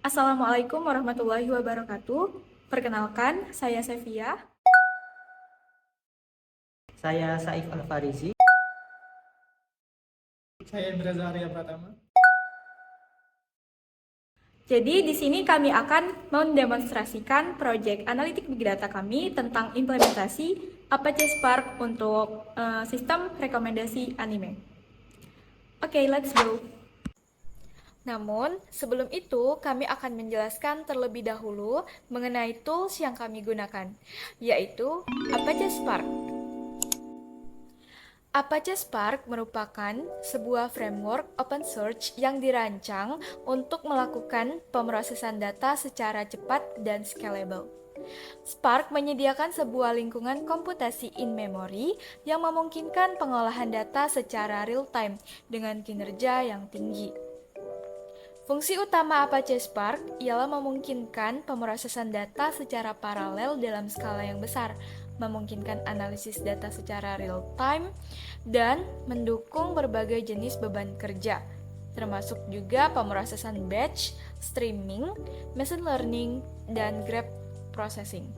Assalamualaikum warahmatullahi wabarakatuh. Perkenalkan, saya Sevia. Saya Saif Al-Farizi. Saya Indra Zaharia Pratama. Jadi di sini kami akan mendemonstrasikan proyek analitik big data kami tentang implementasi Apache Spark untuk sistem rekomendasi anime. Oke, let's go. Namun, sebelum itu kami akan menjelaskan terlebih dahulu mengenai tools yang kami gunakan, yaitu Apache Spark. Apache Spark merupakan sebuah framework open source yang dirancang untuk melakukan pemrosesan data secara cepat dan scalable. Spark menyediakan sebuah lingkungan komputasi in-memory yang memungkinkan pengolahan data secara real-time dengan kinerja yang tinggi. Fungsi utama Apache Spark ialah memungkinkan pemrosesan data secara paralel dalam skala yang besar, memungkinkan analisis data secara real-time, dan mendukung berbagai jenis beban kerja, termasuk juga pemrosesan batch, streaming, machine learning, dan graph processing.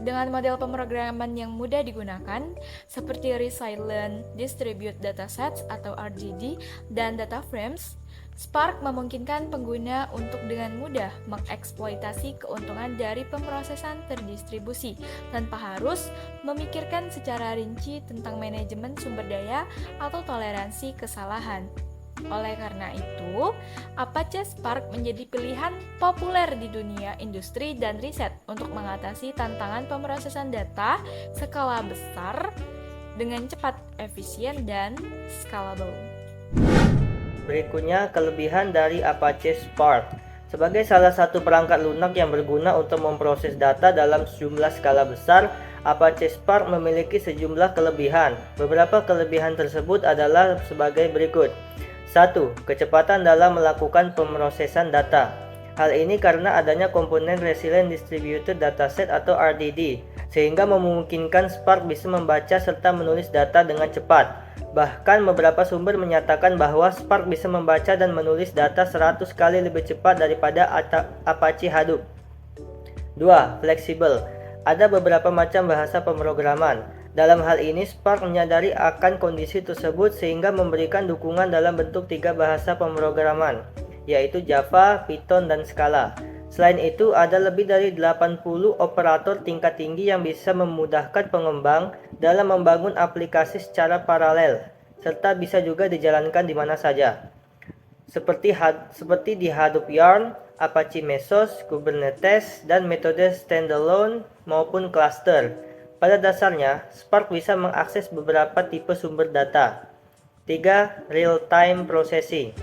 Dengan model pemrograman yang mudah digunakan, seperti Resilient Distributed Datasets atau RDD dan data frames, Spark memungkinkan pengguna untuk dengan mudah mengeksploitasi keuntungan dari pemrosesan terdistribusi tanpa harus memikirkan secara rinci tentang manajemen sumber daya atau toleransi kesalahan. Oleh karena itu, Apache Spark menjadi pilihan populer di dunia industri dan riset untuk mengatasi tantangan pemrosesan data skala besar dengan cepat, efisien, dan scalable. Berikutnya, kelebihan dari Apache Spark. Sebagai salah satu perangkat lunak yang berguna untuk memproses data dalam sejumlah skala besar, Apache Spark memiliki sejumlah kelebihan. Beberapa kelebihan tersebut adalah sebagai berikut. 1. Kecepatan dalam melakukan pemrosesan data. Hal ini karena adanya komponen Resilient Distributed Dataset atau RDD, sehingga memungkinkan Spark bisa membaca serta menulis data dengan cepat. Bahkan beberapa sumber menyatakan bahwa Spark bisa membaca dan menulis data 100 kali lebih cepat daripada Apache Hadoop. 2. Fleksibel. Ada beberapa macam bahasa pemrograman. Dalam hal ini, Spark menyadari akan kondisi tersebut sehingga memberikan dukungan dalam bentuk 3 bahasa pemrograman, yaitu Java, Python, dan Scala. Selain itu, ada lebih dari 80 operator tingkat tinggi yang bisa memudahkan pengembang dalam membangun aplikasi secara paralel, serta bisa juga dijalankan di mana saja. Seperti di Hadoop Yarn, Apache Mesos, Kubernetes, dan metode standalone maupun cluster. Pada dasarnya, Spark bisa mengakses beberapa tipe sumber data. 3. Real-time processing.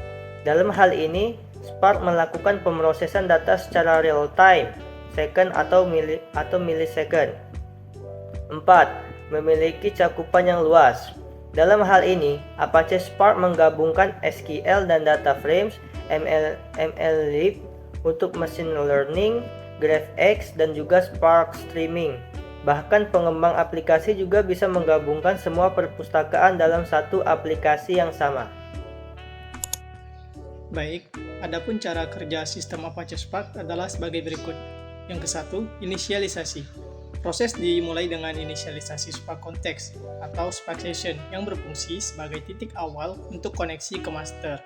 Dalam hal ini, Spark melakukan pemrosesan data secara real-time, second atau millisecond. 4. Memiliki cakupan yang luas. Dalam hal ini, Apache Spark menggabungkan SQL dan data frames, MLlib untuk machine learning, GraphX, dan juga Spark Streaming. Bahkan pengembang aplikasi juga bisa menggabungkan semua perpustakaan dalam satu aplikasi yang sama. Baik, adapun cara kerja sistem Apache Spark adalah sebagai berikut. Yang ke-1, inisialisasi. Proses dimulai dengan inisialisasi Spark Context atau Spark Session yang berfungsi sebagai titik awal untuk koneksi ke master,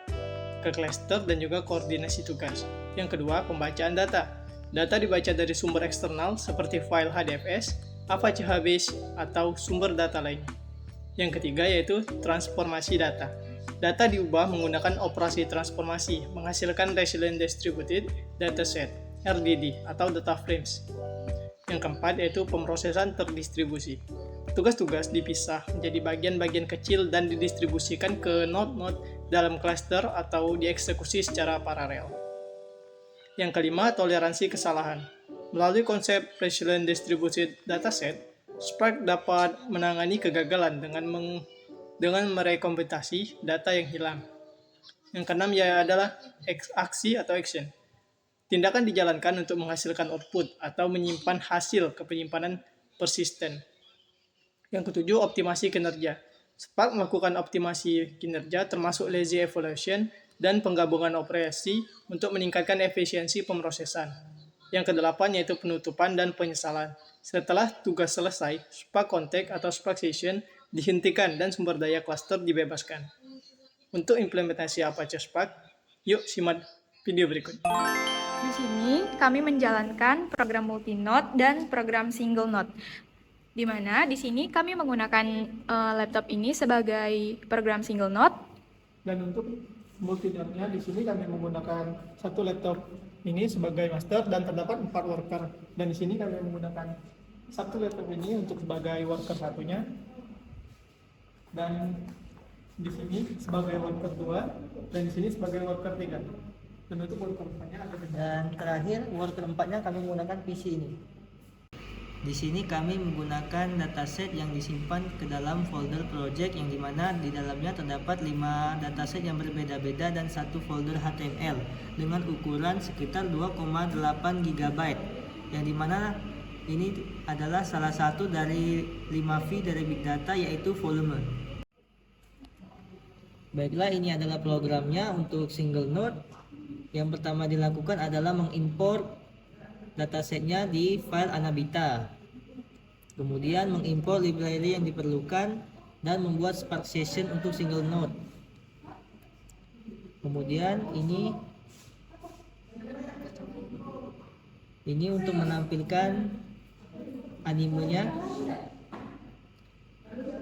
ke cluster, dan juga koordinasi tugas. Yang kedua, pembacaan data. Data dibaca dari sumber eksternal seperti file HDFS, Apache HBase, atau sumber data lainnya. Yang ketiga yaitu transformasi data. Data diubah menggunakan operasi transformasi, menghasilkan Resilient Distributed Dataset, RDD, atau data frames. Yang keempat yaitu pemrosesan terdistribusi. Tugas-tugas dipisah menjadi bagian-bagian kecil dan didistribusikan ke node-node dalam cluster atau dieksekusi secara paralel. Yang kelima, toleransi kesalahan. Melalui konsep Resilient Distributed Dataset, Spark dapat menangani kegagalan dengan merekomputasi data yang hilang. Yang keenam adalah aksi atau action. Tindakan dijalankan untuk menghasilkan output atau menyimpan hasil ke penyimpanan persisten. Yang ketujuh, optimasi kinerja. Spark melakukan optimasi kinerja termasuk lazy evaluation dan penggabungan operasi untuk meningkatkan efisiensi pemrosesan. Yang kedelapan yaitu penutupan dan penyesalan. Setelah tugas selesai, Spark Context atau Spark Session dihentikan dan sumber daya cluster dibebaskan. Untuk implementasi Apache Spark, yuk simak video berikut. Di sini kami menjalankan program multi-node dan program single node. Di mana di sini kami menggunakan laptop ini sebagai program single node. Dan untuk multi-node-nya di sini kami menggunakan satu laptop ini sebagai master dan terdapat 4 worker. Dan di sini kami menggunakan satu laptop ini untuk sebagai worker satunya. Dan di sini sebagai worker 2 dan di sini sebagai worker 3. Dan untuk worker 4-nya ada Dan terakhir, worker 4-nya kami menggunakan PC ini. Di sini kami menggunakan dataset yang disimpan ke dalam folder project yang dimana di dalamnya terdapat 5 dataset yang berbeda-beda dan satu folder HTML dengan ukuran sekitar 2,8 GB yang dimana ini adalah salah satu dari 5V dari Big Data yaitu volume. Baiklah, ini adalah programnya untuk single node. Yang pertama dilakukan adalah mengimport datasetnya di file Anabita. Kemudian mengimport library yang diperlukan dan membuat Spark Session untuk single node. Kemudian ini untuk menampilkan animenya.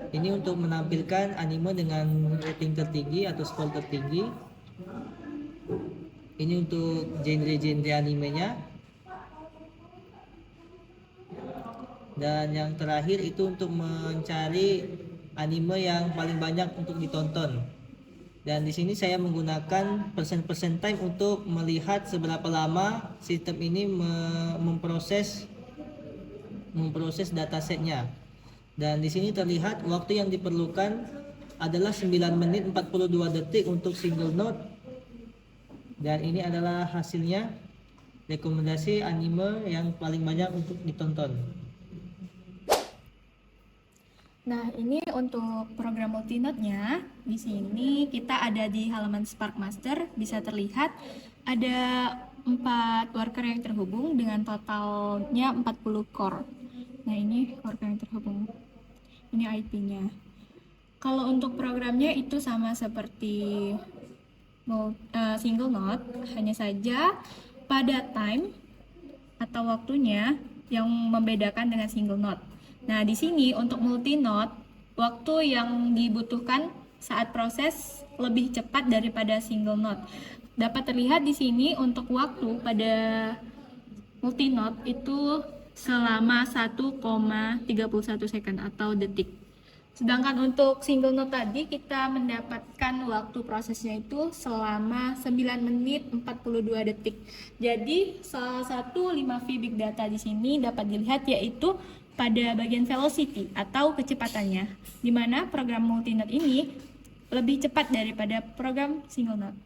Ini untuk menampilkan anime dengan rating tertinggi atau skor tertinggi. Ini untuk genre-genre animenya. Dan yang terakhir itu untuk mencari anime yang paling banyak untuk ditonton. Dan di sini saya menggunakan persen time untuk melihat seberapa lama sistem ini memproses datasetnya. Dan di sini terlihat waktu yang diperlukan adalah 9 menit 42 detik untuk single node. Dan ini adalah hasilnya, rekomendasi anime yang paling banyak untuk ditonton. Nah, ini untuk program multi-node-nya. Di sini kita ada di halaman Spark Master, bisa terlihat ada 4 worker yang terhubung dengan totalnya 40 core. Nah, ini worker yang terhubung. Ini IP-nya. Kalau untuk programnya itu sama seperti single node, hanya saja pada time atau waktunya yang membedakan dengan single node. Nah, di sini untuk multi node, waktu yang dibutuhkan saat proses lebih cepat daripada single node. Dapat terlihat di sini untuk waktu pada multi node itu selama 1,31 second atau detik. Sedangkan untuk single node tadi kita mendapatkan waktu prosesnya itu selama 9 menit 42 detik. Jadi salah satu 5V Big Data di sini dapat dilihat yaitu pada bagian velocity atau kecepatannya, di mana program multi node ini lebih cepat daripada program single node.